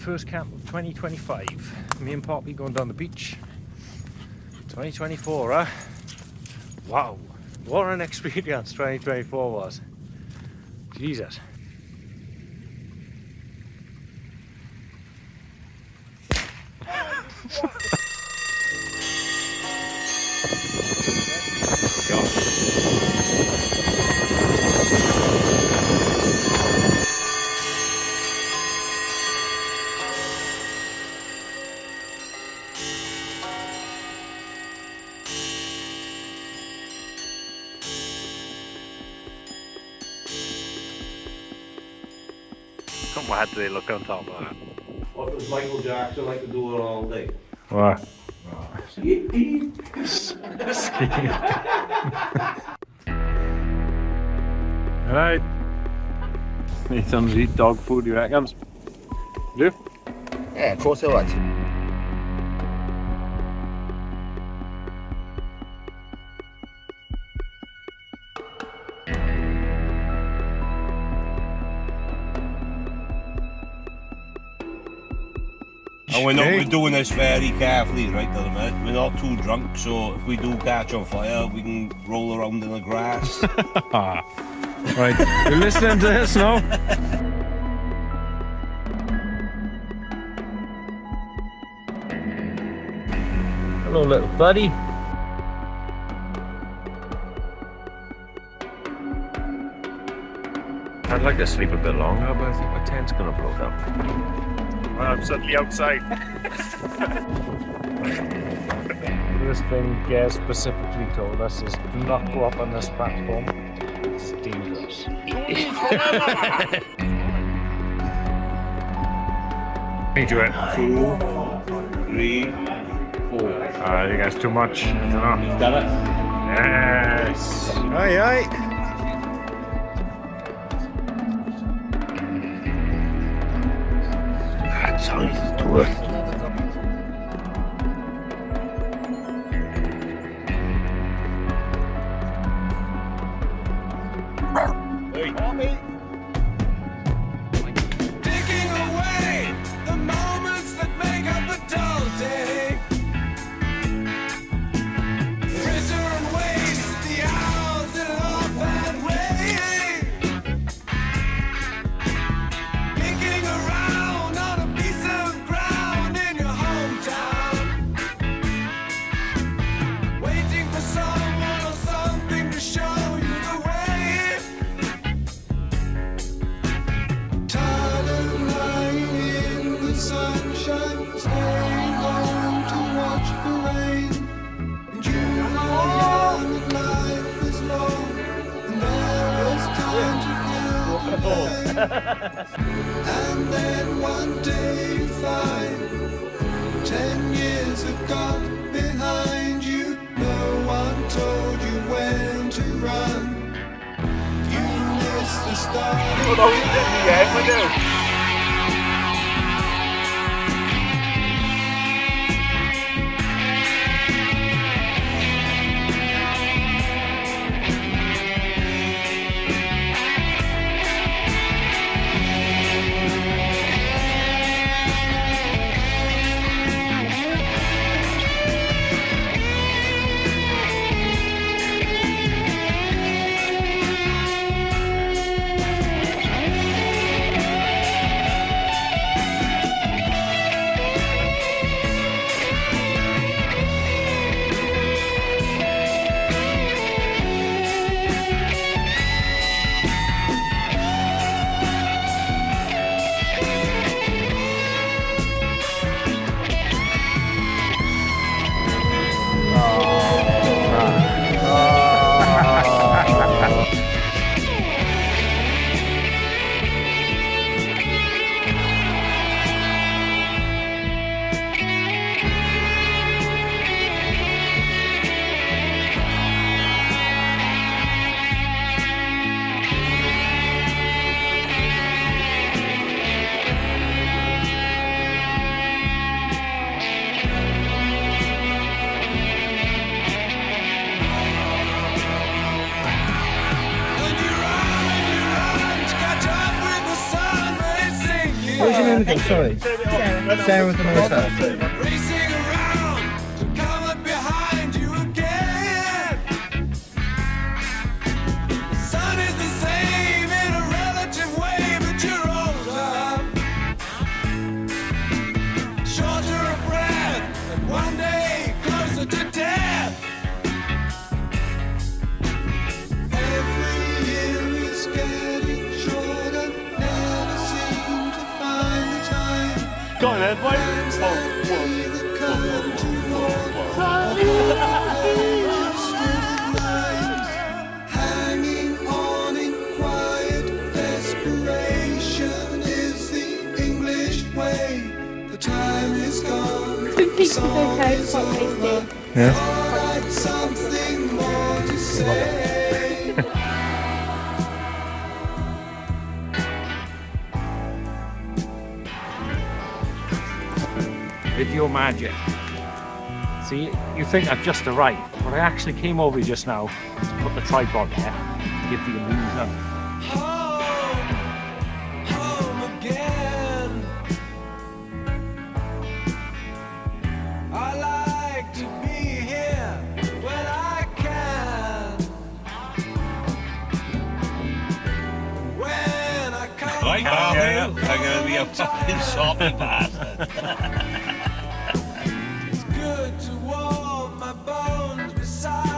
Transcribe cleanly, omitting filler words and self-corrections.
first camp of 2025. Me and Poppy going down the beach. 2024, huh? Wow, what an experience 2024 was. Jesus. What do they look on top of that? What does Michael Jackson like to do it all day? What? Alright. Need some to eat dog food, you reckon? Do? Yeah, of course I would. And we're doing this very carefully, right, at the minute. We're not too drunk, so if we do catch on fire, we can roll around in the grass. Right, you're listening to this now? Hello, little buddy. I'd like to sleep a bit longer, but I think my tent's gonna blow up. I'm suddenly outside. This thing Gaz specifically told us is do not go up on this platform. It's dangerous. Me do it. 2, 3, 4. I think that's too much. I don't know. Got it? Yes. Aye, aye. That's how you do it. Taking away the moments that make up a dull day. Fritter and waste the hours that off and way. Picking around on a piece of ground in your hometown. Waiting for someone or something to show you the way. Tired of lying in the sunshine, staying home to watch the rain. And you are young and life is long, and there is time to kill the pain. And then one day you find 10 years have gone behind you. No one told you when to run. You missed the start. name again? Sorry. Sarah was the motor. Racing around to come up behind you again. The sun is the same in a relative way, but you're older, shorter of breath, and one day closer to death. Every year is getting shorter, never seem to find the time. Go on then, boy. Hanging on in quiet desperation is the English way. The time is gone. Pizza's okay, it's quite tasty. I'd something more to say. Video magic. See, you think I've just arrived, but I actually came over just now to put the tripod there to give the illusion. Home again. I like to be here when I can. When I come Right, Matthew, I'm going to be a fucking soppy bastard. it's good to warm my bones beside